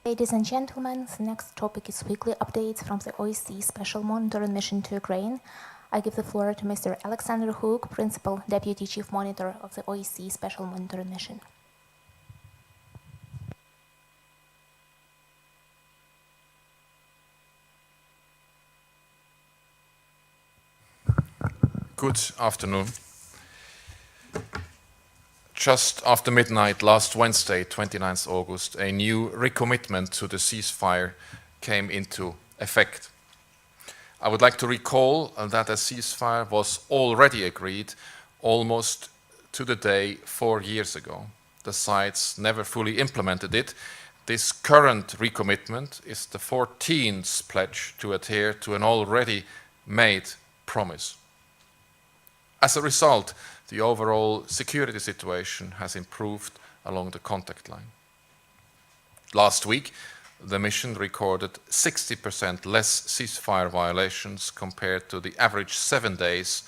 Ladies and gentlemen, the next topic is weekly updates from the OSCE Special Monitoring Mission to Ukraine. I give the floor to Mr. Alexander Hook, Principal Deputy Chief Monitor of the OSCE Special Monitoring Mission. Good afternoon. Just after midnight last Wednesday, 29th August, a new recommitment to the ceasefire came into effect. I would like to recall that a ceasefire was already agreed almost to the day 4 years ago. The sides never fully implemented it. This current recommitment is the 14th pledge to adhere to an already made promise. As a result, the overall security situation has improved along the contact line. Last week, the mission recorded 60% less ceasefire violations compared to the average 7 days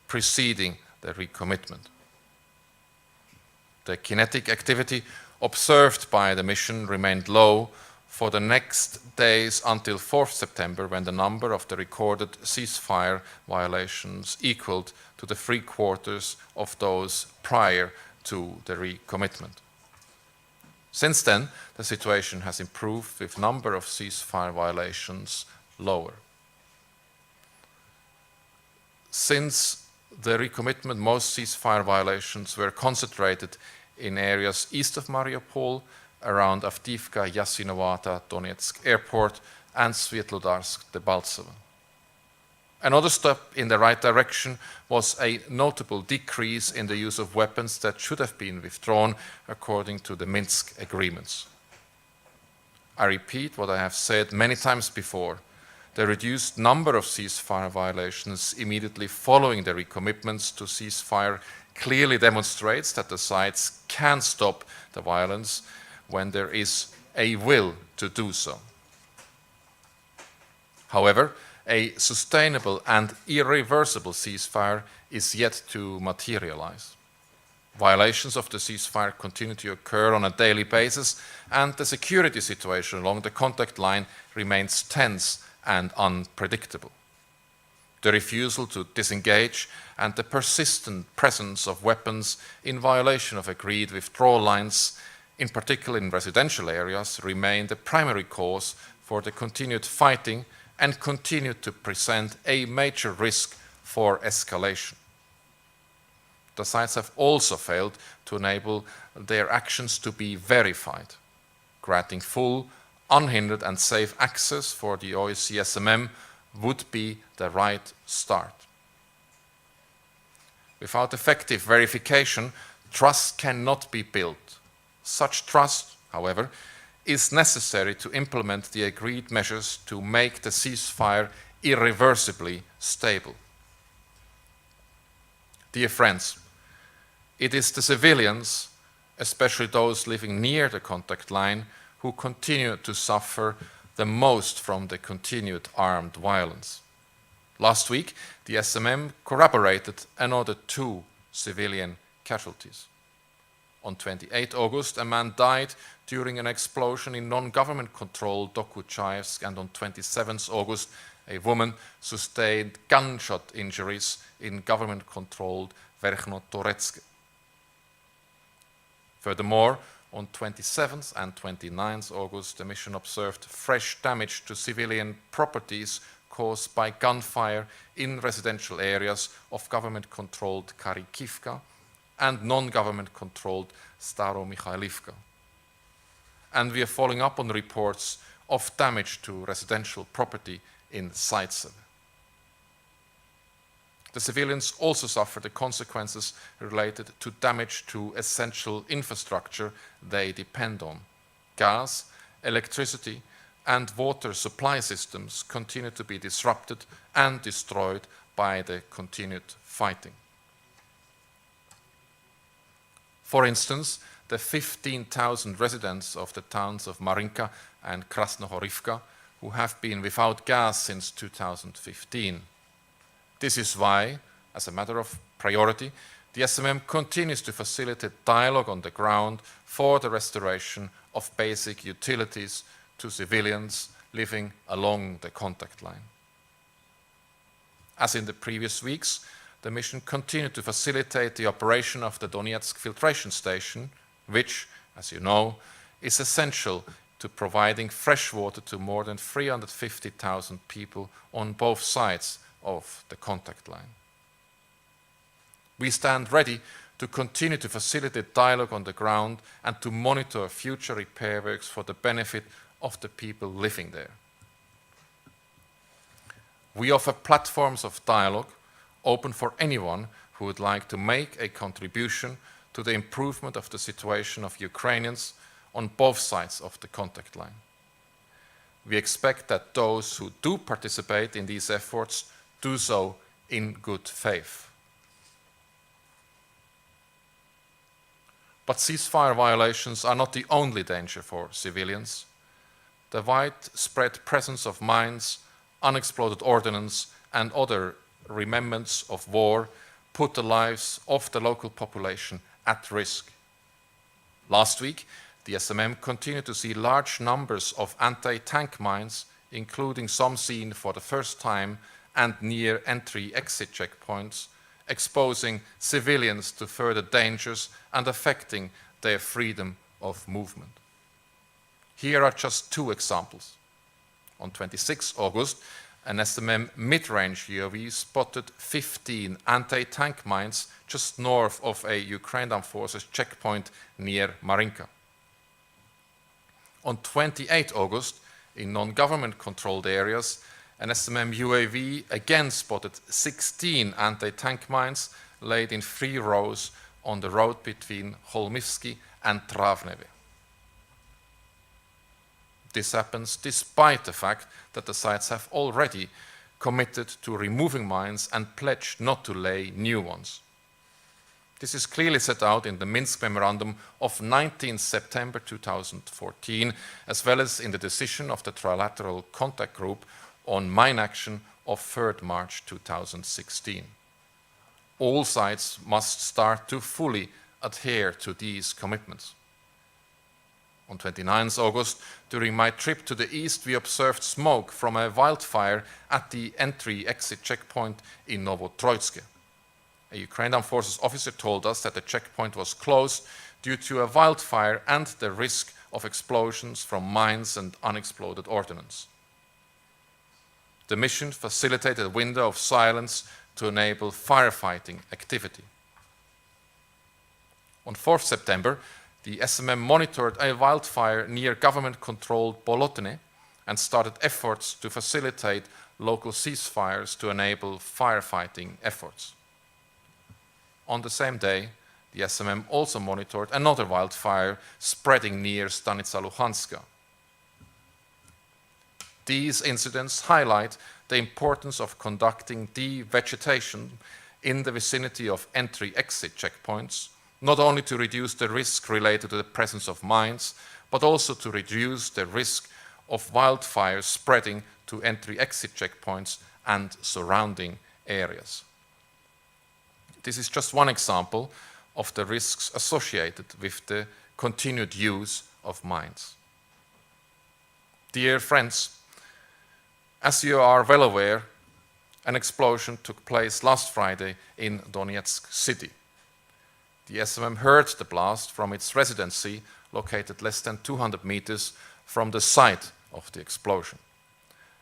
preceding the recommitment. The kinetic activity observed by the mission remained low for the next days until 4th September, when the number of the recorded ceasefire violations equaled to the 3/4 of those prior to the recommitment. Since then, the situation has improved, with number of ceasefire violations lower. Since the recommitment, most ceasefire violations were concentrated in areas east of Mariupol, around Avdiivka, Yasinovata, Donetsk Airport, and Svetlodarsk-Debaltsevo. Another step in the right direction was a notable decrease in the use of weapons that should have been withdrawn according to the Minsk agreements. I repeat what I have said many times before. The reduced number of ceasefire violations immediately following the recommitments to ceasefire clearly demonstrates that the sides can stop the violence when there is a will to do so. However, a sustainable and irreversible ceasefire is yet to materialize. Violations of the ceasefire continue to occur on a daily basis, and the security situation along the contact line remains tense and unpredictable. The refusal to disengage and the persistent presence of weapons in violation of agreed withdrawal lines, in particular in residential areas, remain the primary cause for the continued fighting and continue to present a major risk for escalation. The sides have also failed to enable their actions to be verified. Granting full, unhindered and safe access for the OSCE SMM would be the right start. Without effective verification, trust cannot be built. Such trust, however, is necessary to implement the agreed measures to make the ceasefire irreversibly stable. Dear friends, it is the civilians, especially those living near the contact line, who continue to suffer the most from the continued armed violence. Last week, the SMM corroborated another 2 civilian casualties. On 28 August, a man died during an explosion in non-government-controlled Dokuchaevsk, and on 27 August, a woman sustained gunshot injuries in government-controlled Verkhno-Toretsk. Furthermore, on 27th and 29th August, the mission observed fresh damage to civilian properties caused by gunfire in residential areas of government-controlled Kharkivka and non-government-controlled Staromikhailivka. And we are following up on reports of damage to residential property in Zaitsev. The civilians also suffer the consequences related to damage to essential infrastructure they depend on. Gas, electricity, and water supply systems continue to be disrupted and destroyed by the continued fighting. For instance, the 15,000 residents of the towns of Marinka and Krasnohorivka who have been without gas since 2015. This is why, as a matter of priority, the SMM continues to facilitate dialogue on the ground for the restoration of basic utilities to civilians living along the contact line. As in the previous weeks, the mission continued to facilitate the operation of the Donetsk filtration station, which, as you know, is essential to providing fresh water to more than 350,000 people on both sides of the contact line. We stand ready to continue to facilitate dialogue on the ground and to monitor future repair works for the benefit of the people living there. We offer platforms of dialogue open for anyone who would like to make a contribution to the improvement of the situation of Ukrainians on both sides of the contact line. We expect that those who do participate in these efforts do so in good faith. But ceasefire violations are not the only danger for civilians. The widespread presence of mines, unexploded ordnance, and other remnants of war put the lives of the local population at risk. Last week, the SMM continued to see large numbers of anti-tank mines, including some seen for the first time and near entry-exit checkpoints, exposing civilians to further dangers and affecting their freedom of movement. Here are just two examples. On 26 August, an SMM mid-range UAV spotted 15 anti-tank mines just north of a Ukrainian Armed Forces checkpoint near Marinka. On 28 August, in non-government controlled areas, an SMM UAV again spotted 16 anti-tank mines laid in 3 rows on the road between Holmivsky and Travneve. This happens despite the fact that the sites have already committed to removing mines and pledged not to lay new ones. This is clearly set out in the Minsk Memorandum of 19 September 2014, as well as in the decision of the Trilateral Contact Group on mine action of 3rd March 2016. All sides must start to fully adhere to these commitments. On 29 August, during my trip to the east, we observed smoke from a wildfire at the entry-exit checkpoint in Novotroitske. A Ukrainian Armed Forces officer told us that the checkpoint was closed due to a wildfire and the risk of explosions from mines and unexploded ordnance. The mission facilitated a window of silence to enable firefighting activity. On 4th September, the SMM monitored a wildfire near government-controlled Bolotne and started efforts to facilitate local ceasefires to enable firefighting efforts. On the same day, the SMM also monitored another wildfire spreading near Stanica Luhanska. These incidents highlight the importance of conducting devegetation in the vicinity of entry-exit checkpoints, not only to reduce the risk related to the presence of mines, but also to reduce the risk of wildfires spreading to entry-exit checkpoints and surrounding areas. This is just one example of the risks associated with the continued use of mines. Dear friends, as you are well aware, an explosion took place last Friday in Donetsk city. The SMM heard the blast from its residency, located less than 200 meters from the site of the explosion.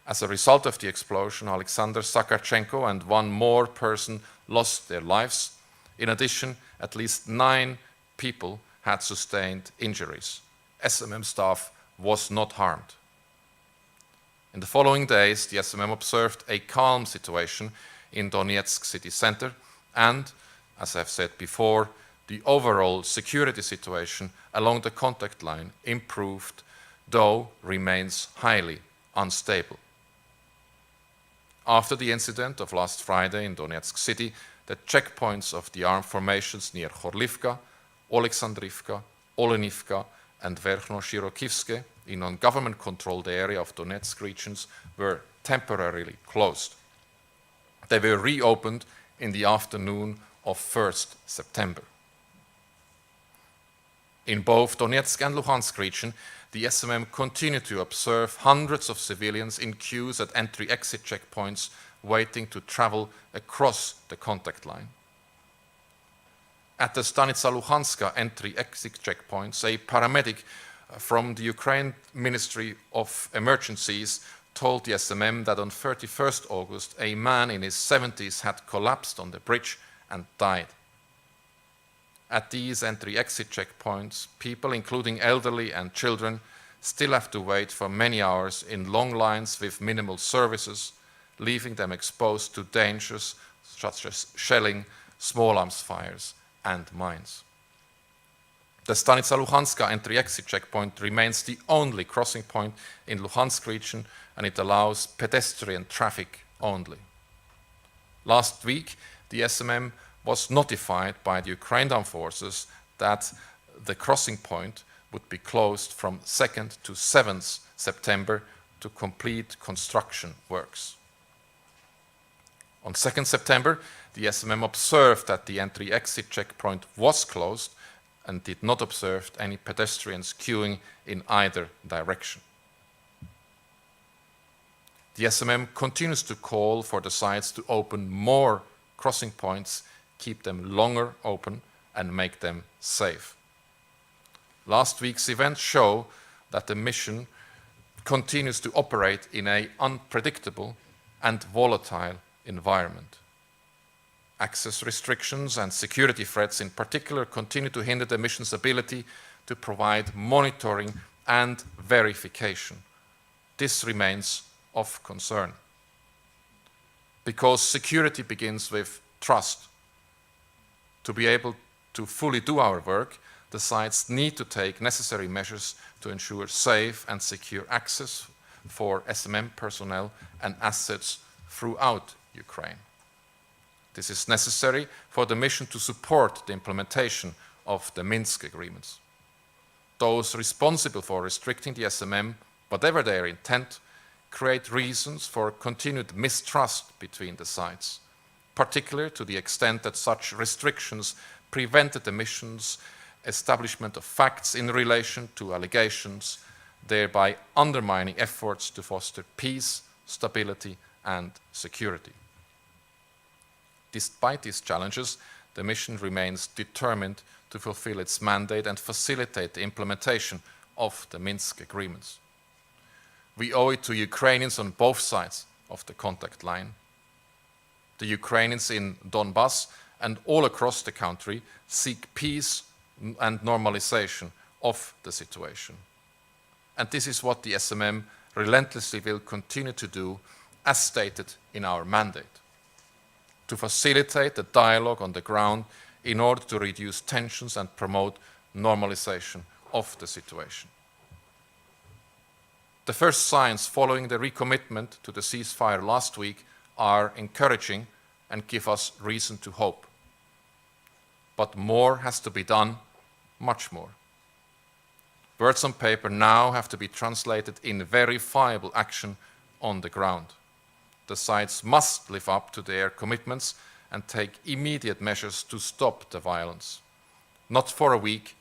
As a result of the explosion, Alexander Sakarchenko and one more person lost their lives. In addition, at least 9 people had sustained injuries. SMM staff was not harmed. In the following days, the SMM observed a calm situation in Donetsk city center and, as I've said before, the overall security situation along the contact line improved, though remains highly unstable. After the incident of last Friday in Donetsk city, the checkpoints of the armed formations near Khorlivka, Oleksandrivka, Olenivka, and Verkhno-Shirokivske in non-government-controlled area of Donetsk regions were temporarily closed. They were reopened in the afternoon of 1st September. In both Donetsk and Luhansk region, the SMM continued to observe hundreds of civilians in queues at entry-exit checkpoints waiting to travel across the contact line. At the Stanitsa Luhanska entry-exit checkpoints, a paramedic from the Ukraine Ministry of Emergencies told the SMM that on 31st August, a man in his 70s had collapsed on the bridge and died. At these entry-exit checkpoints, people, including elderly and children, still have to wait for many hours in long lines with minimal services, leaving them exposed to dangers such as shelling, small arms fires, and mines. The Stanitsa Luhanska entry-exit checkpoint remains the only crossing point in Luhansk region, and it allows pedestrian traffic only. Last week, the SMM was notified by the Ukrainian Armed Forces that the crossing point would be closed from 2nd to 7th September to complete construction works. On 2nd September, the SMM observed that the entry-exit checkpoint was closed and did not observe any pedestrians queuing in either direction. The SMM continues to call for the sites to open more crossing points, keep them longer open, and make them safe. Last week's events show that the mission continues to operate in an unpredictable and volatile environment. Access restrictions and security threats in particular continue to hinder the mission's ability to provide monitoring and verification. This remains of concern. Because security begins with trust. To be able to fully do our work, the sites need to take necessary measures to ensure safe and secure access for SMM personnel and assets throughout Ukraine. This is necessary for the mission to support the implementation of the Minsk agreements. Those responsible for restricting the SMM, whatever their intent, create reasons for continued mistrust between the sides, particularly to the extent that such restrictions prevented the mission's establishment of facts in relation to allegations, thereby undermining efforts to foster peace, stability, and security. Despite these challenges, the mission remains determined to fulfill its mandate and facilitate the implementation of the Minsk agreements. We owe it to Ukrainians on both sides of the contact line. The Ukrainians in Donbass and all across the country seek peace and normalization of the situation. And this is what the SMM relentlessly will continue to do, as stated in our mandate, to facilitate the dialogue on the ground in order to reduce tensions and promote normalization of the situation. The first signs following the recommitment to the ceasefire last week are encouraging and give us reason to hope. But more has to be done, much more. Words on paper now have to be translated in verifiable action on the ground. The sides must live up to their commitments and take immediate measures to stop the violence. Not for a week,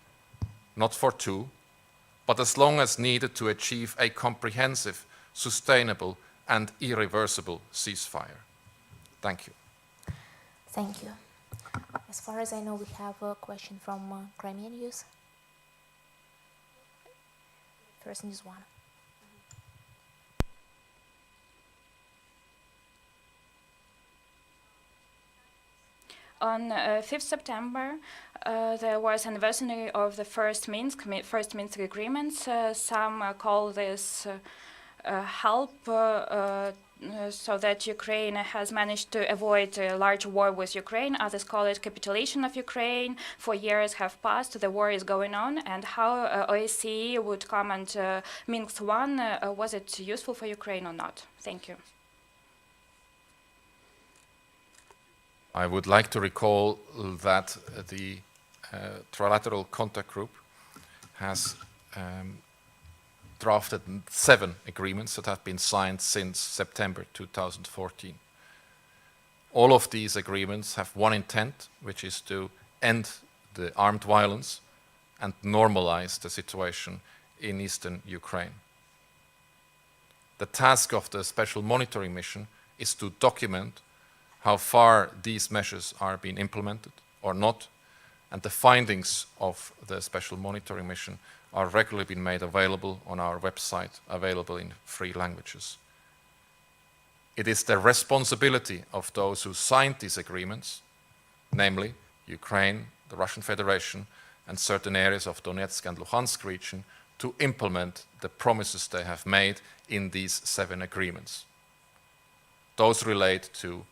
not for two, but as long as needed to achieve a comprehensive, sustainable, and irreversible ceasefire. Thank you. Thank you. As far as I know, we have a question from Crimean youth. First is one. On 5th September, there was anniversary of the first Minsk agreements. Some call this help so that Ukraine has managed to avoid a large war with Ukraine. Others call it capitulation of Ukraine. 4 years have passed, the war is going on, and how OSCE would comment Minsk 1, was it useful for Ukraine or not? Thank you. I would like to recall that the Trilateral Contact Group has drafted 7 agreements that have been signed since September 2014. All of these agreements have one intent, which is to end the armed violence and normalize the situation in eastern Ukraine. The task of the Special Monitoring Mission is to document how far these measures are being implemented or not, and the findings of the Special Monitoring Mission are regularly being made available on our website, available in 3 languages. It is the responsibility of those who signed these agreements, namely Ukraine, the Russian Federation, and certain areas of Donetsk and Luhansk region, to implement the promises they have made in these 7 agreements. Those relate to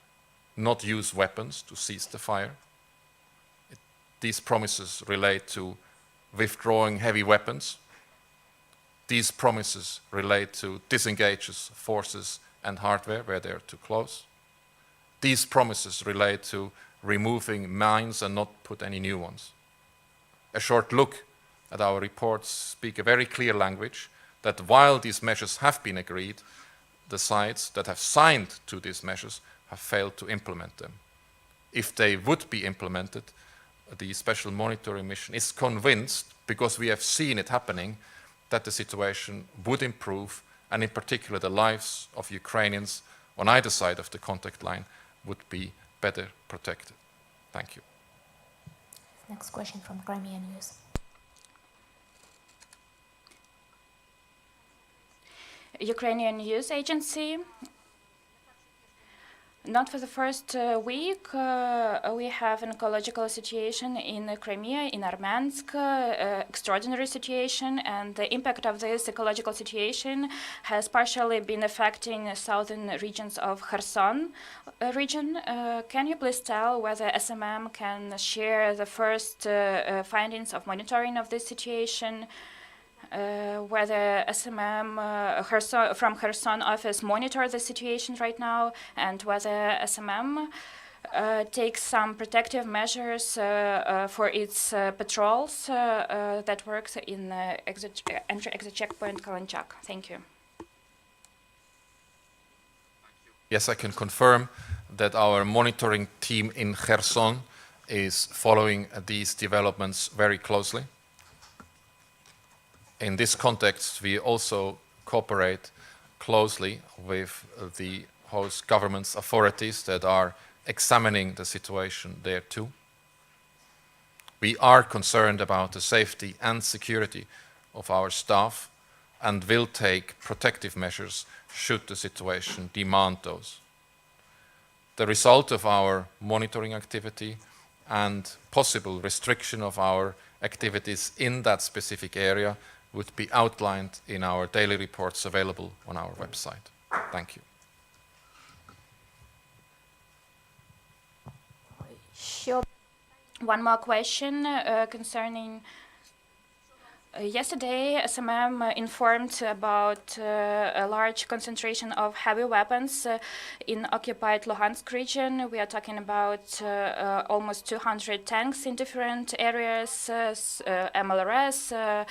not use weapons to cease the fire. These promises relate to withdrawing heavy weapons. These promises relate to disengage forces and hardware where they are too close. These promises relate to removing mines and not put any new ones. A short look at our reports speak a very clear language that while these measures have been agreed, the sides that have signed to these measures have failed to implement them. If they would be implemented, the Special Monitoring Mission is convinced, because we have seen it happening, that the situation would improve, and in particular the lives of Ukrainians on either side of the contact line would be better protected. Thank you. Next question from Crimea News. Ukrainian news agency. Not for the first week, we have an ecological situation in Crimea, in Armyansk, extraordinary situation, and the impact of this ecological situation has partially been affecting southern regions of Kherson region. Can you please tell whether SMM can share the first findings of monitoring of this situation? Whether SMM from Kherson office monitor the situation right now, and whether SMM takes some protective measures for its patrols that works in entry-exit checkpoint Kalanchak. Thank you. Yes, I can confirm that our monitoring team in Kherson is following these developments very closely. In this context, we also cooperate closely with the host government's authorities that are examining the situation there too. We are concerned about the safety and security of our staff and will take protective measures should the situation demand those. The result of our monitoring activity and possible restriction of our activities in that specific area would be outlined in our daily reports available on our website. Thank you. Sure. One more question concerning yesterday, SMM informed about a large concentration of heavy weapons in occupied Luhansk region. We are talking about almost 200 tanks in different areas, MLRS,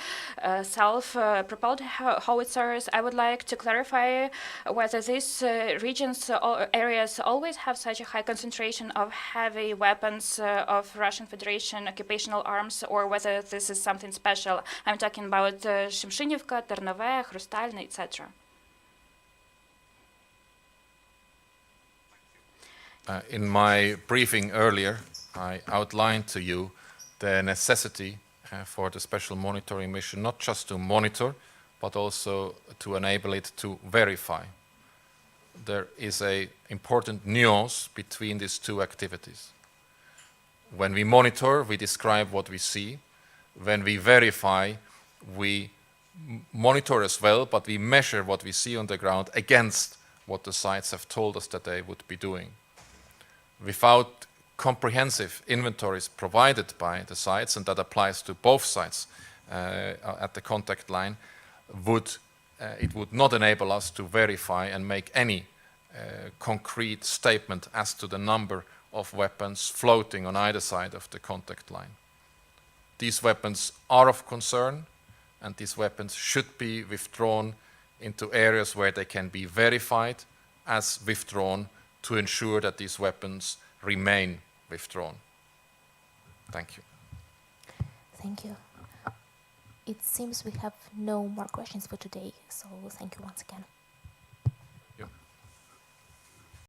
self-propelled howitzers. I would like to clarify whether these regions or areas always have such a high concentration of heavy weapons of Russian Federation occupational arms, or whether this is something special. I'm talking about Shimshynivka, Ternove, Hrustalny, etc. In my briefing earlier, I outlined to you the necessity for the Special Monitoring Mission not just to monitor, but also to enable it to verify. There is an important nuance between these two activities. When we monitor, we describe what we see. When we verify, we monitor as well, but we measure what we see on the ground against what the sites have told us that they would be doing. Without comprehensive inventories provided by the sites, and that applies to both sites at the contact line, it would not enable us to verify and make any concrete statement as to the number of weapons floating on either side of the contact line. These weapons are of concern, and these weapons should be withdrawn into areas where they can be verified as withdrawn to ensure that these weapons remain withdrawn. Thank you. Thank you. It seems we have no more questions for today, so thank you once again.